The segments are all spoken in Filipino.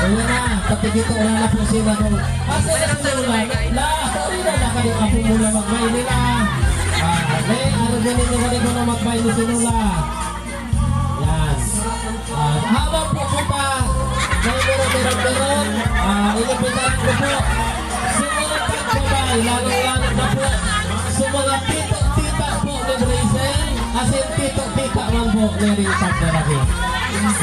Ayun na, tapi dito na po sila nung kasi nagsimula lahat na nakalit ako mula magbay nila. Ano ganin nyo ganin ko na magbay ni sinula. Yan. Habang po ko pa may meron-meron, inipitan ko po simulang pagbabay, lalong-lalong na po sa mga tito-tita po ni Brazen, as in tito-tita man po ni Ringtag na lagi.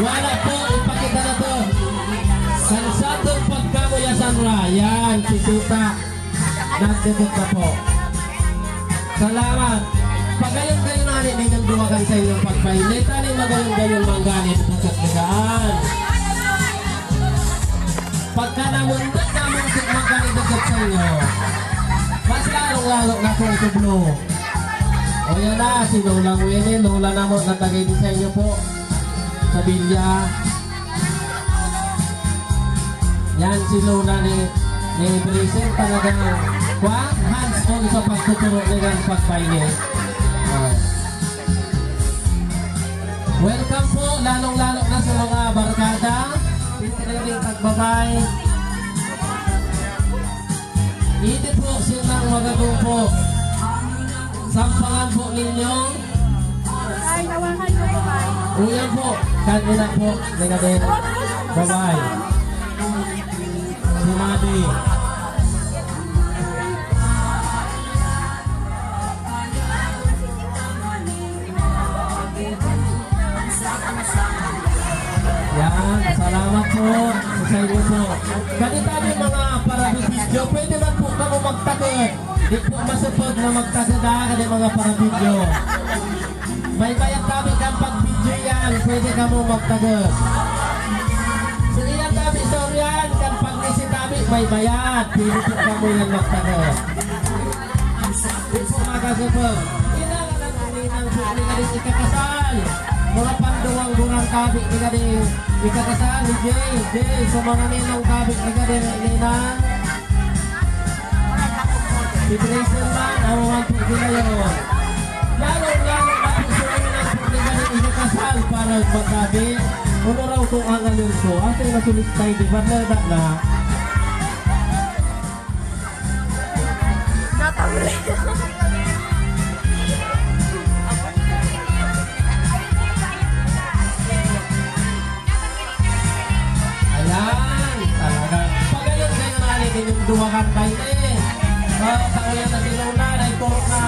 Wala po, ipakita na to. Kansatong pagkamuyasan ra. Yan, si tita. Nandibot na po. Salamat. Pagayon-gayon na rin may nagduwagan sa inyong pagpainit. Tanin magayon-gayon mangganit na katligaan. Pagka namundag naman mangganit na sa inyo, mas lalong-lalo na po ito blue. O yan na, si Lolang Winnie. Lola na mo natagay din sa inyo po. Sa Bilya. Yan si Lola ni Brazen talagang hands-on sa pagtuturo ng pagpainit. Welcome po, lalong-lalo na sa mga barkada. Pintraining tagbabay. Hindi po silang magagumpo. Sampangan po ninyo. Ay, nawakan mo po ba? Uyan po, kanina po, negatin. Bye-bye. Si Madi. Yan, salamat po sa inyo po. Ganito yung mga parabidyo. Pwede man po kamo magtakot. Di po masupod na magtakot kasi mga parabidyo. May bayang kami kang pag-video yan. Pwede ka mo magtagot. So iyan kami istoryan. Kan pag-nisi kami may bayad. Pwede po ka mo yan magtagot. Di po makasupod. Kailangan ang ninang po rin ikakasal. Mga panduwang bunang kabik ni gadi ikakasal ni Jay. So mga ninang kabik ni gadi ninang. Si Brazen man. Awawan po sila yun. Lalo-lalo kasal para magkabi. Ano raw kung ang alin ko? Ate nasulit tayo, di ba? Nada na. Natawali. Ayan, talaga. Pagayon kayo natin din yung duwakan kayo eh. Takuyan na sinuna, ay turok na.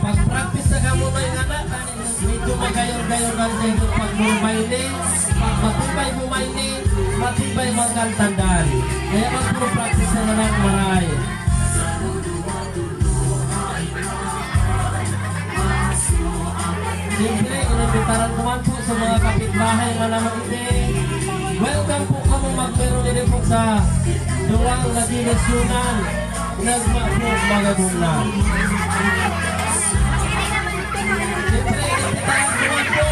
Pag-practice na kamo may anak, medyo magayon-gayon ka sa ito pag-bumainin, pag-matibay-bumainin, matibay magkantandaan. Kaya mag-practice na lang maray. Siyempre, inibitaran naman po sa mga kapitbahay malamang ite. Welcome po kamo magmeron din po sa Duwang Naginisyunan. Nagmapog magagong na. Siyempre, inibitaran naman po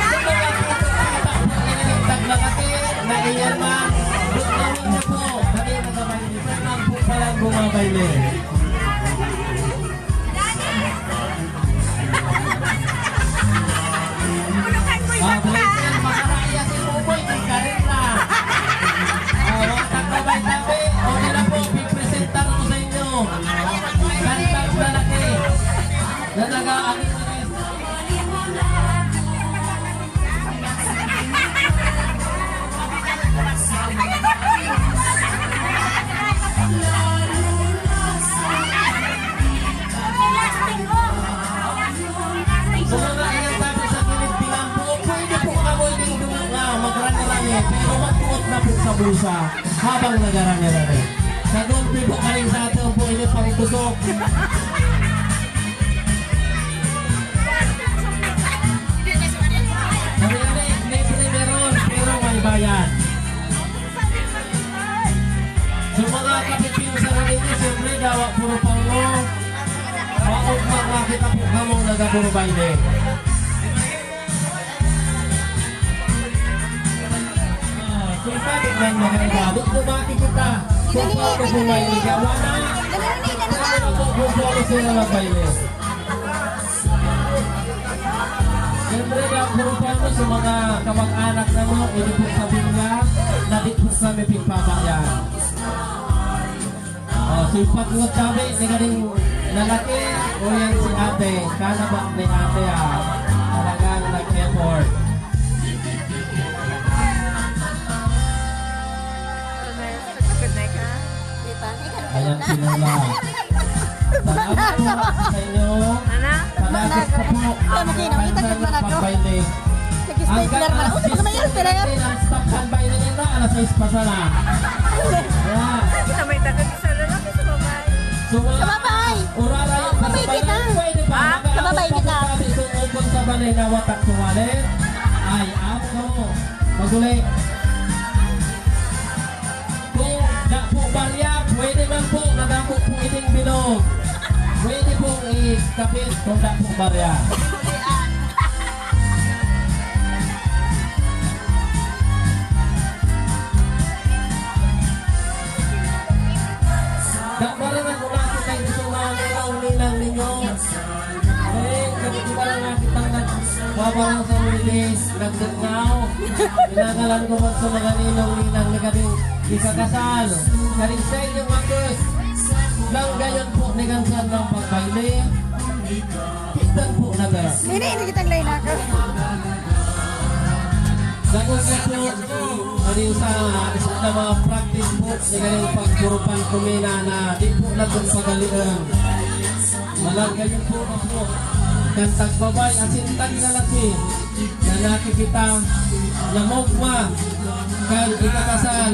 sa mga taglakati na iyan man. Buklamin niyo po. Kami nagabay niyo. Saan po palang bumabay niyo? Brazen, makaraya si Buboy, di ka rin na. Huwag tagbabay-tabi. Okay na po, pipresentar ko sa inyo. Kantang lalaki. Na nag-aaling na rin. So mga ilang tabi sa Pilipinan po, pwede po kamoy din magrani-rani, pero magpuot na po sa bulsa habang nagarani-rani. Sa gulpi po kaling sa atin po, ini pang tusok. Sabi-sabi, libre meron, pero may bayan. So mga kapipin sa ranito, siyempre dawa puro paulo. Paog makakita po kamong nagapuro baile. Sumpah dengan mga iba. Duk dumati kita. Sumpah ko bumaili. Gawa na. Kung paano sila magbayle. Siyempre na kung paano sa mga kamag-anak na mo, hindi po sabihin nga, na di po kami pagpapayan. Si Pagwat sabi, ni galing lalaki, o yan si ate, kanabak ni ate talagang nag-effort. Ayan sinula. Salamat po sa inyo. Palagis pa po ang kandang pagbayle. Nag-stapler na. Uy, pag may stapler. Ang stop handbayle nila, alas 6 pa sana. Ayan. Sa babay. Urara yung Babay kita. pwede ba? Sa babay kita. Sumubot sa balay na watak tuwalit. Ay, ako mo. Maguli. Kung na po barya, pwede man po. Nadako po ining bilog. Pwede pong ikapit kung na po barya. Dakbarin ang kumasa kayo gusto nilang ninyo. Eh, kami kita lang nakitang nagbabarang sa milis, nagdagnaw. Pinagalan ko man sa mga ninong-ninang na kaming ikakasal. Karing sa inyong makos, lang gayon po ni Gansan ng pagbaili. Kitan po na tara. Hindi kitang lain ako. Dagos na po, ano sa mga practice po, ni galing pagkurupan kumina na di po na itong pagalian. Malang ganyan po na po. Kantag babay, asintag na laki, na nakikita, na mogma, kan ikakasal,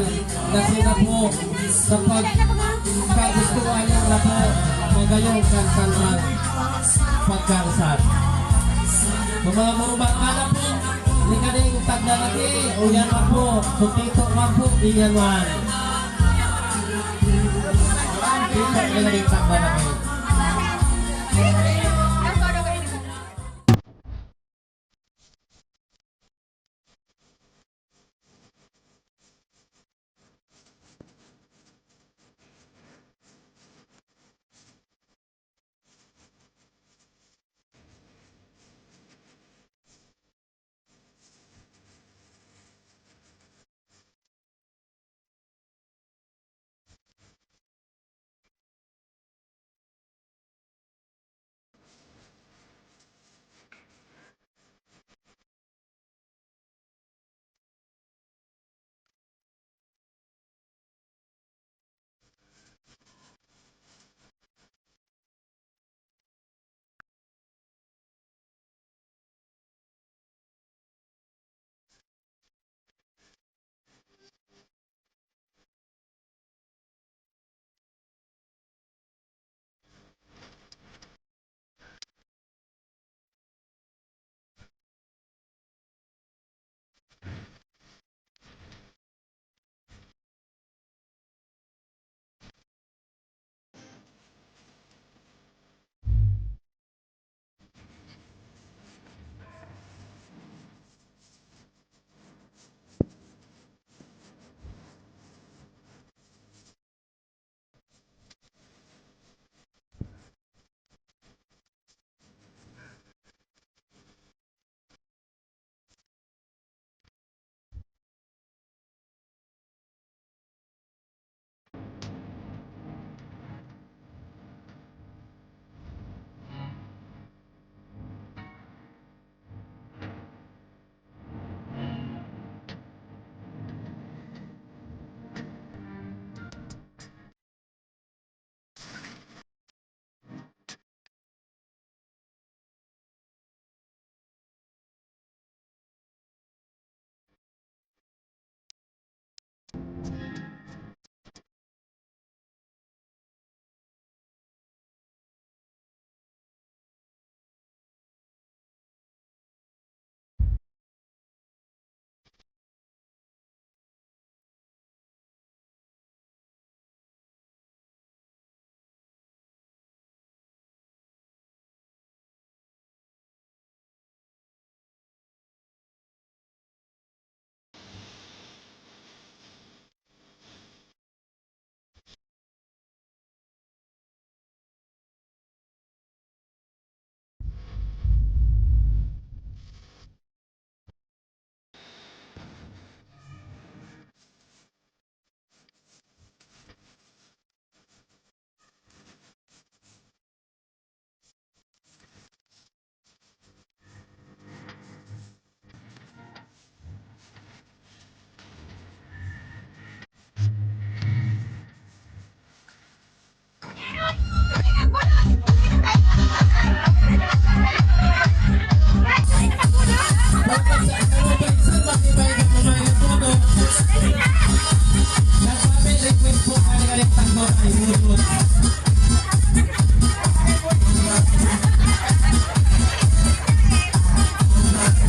na sila po, sa pagkagustuhan ng lahat, magayong kantang pagkarsat. Kung mga marubang ka na po, hindi ka rin taglalaki, o yan man po, sutito man po, iyan man. Tito, hindi ka rin taglalaki.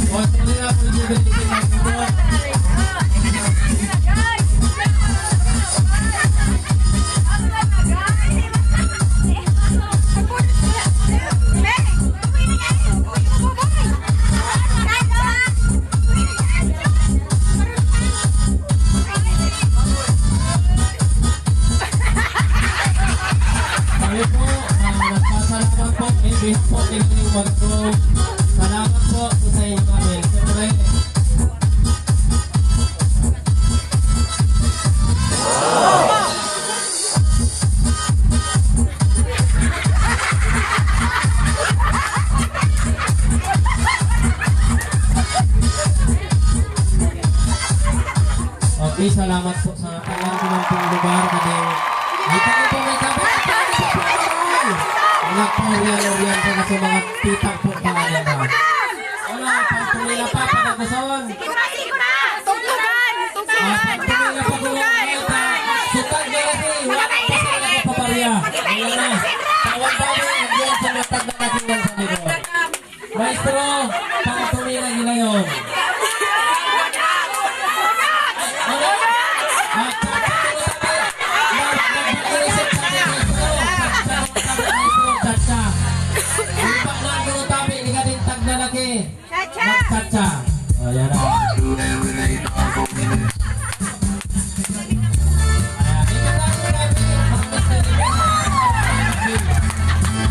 O, tuloy na po yung bibigyan ng tutok. Kami po, nagpasalamat po, imbis po tingin mag-go. Salamat po sa inyo kami. Siyempre, okay, salamat po sa talang pong lugar. Kasi, ay tayo po may kapit. Wala po riyan sa mga pitang po kanya na. Wala, pagpumila pa, pagkakusawan. Pagpumila pa kumakaita. Sutag na lagi, wala pa sila nakapabarya. Ayan na, tawag-tawag, nagyan sa matag na natin yan sa likod. Maestro, pagpumila nila yun. Chacha. Oh, yan na.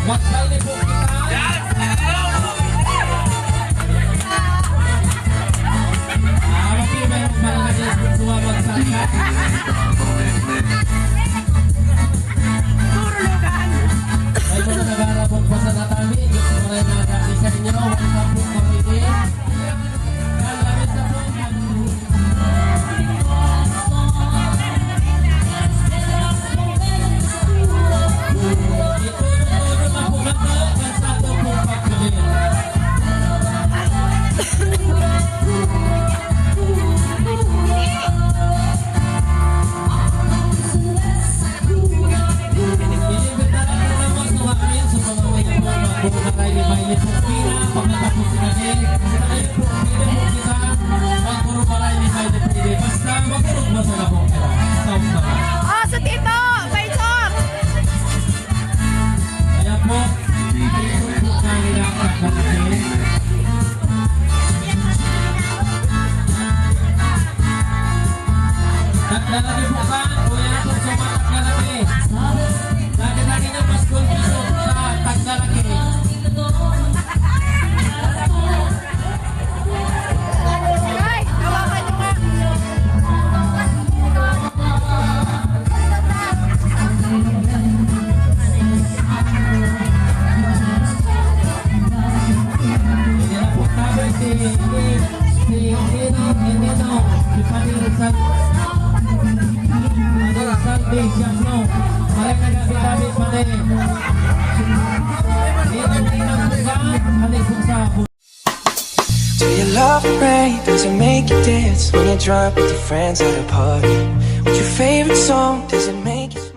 Magpili po kita. Mapili ba yung malagay suwa magsacha? May mga nagarapon pa sa natami. Gusto ko rin nakakali sa inyo. Welcome po kami din. Lalaki po ka, kuya na po sumatak na laki. Lagi-lagi na mas piso sa taglalaki. Hindi na po tayo si Sunday, Jasno. Mereka gabi-gabi pa rin. Do you love the rain? Does it make you dance when you're drunk with your friends at a party? What's your favorite song? Does it make you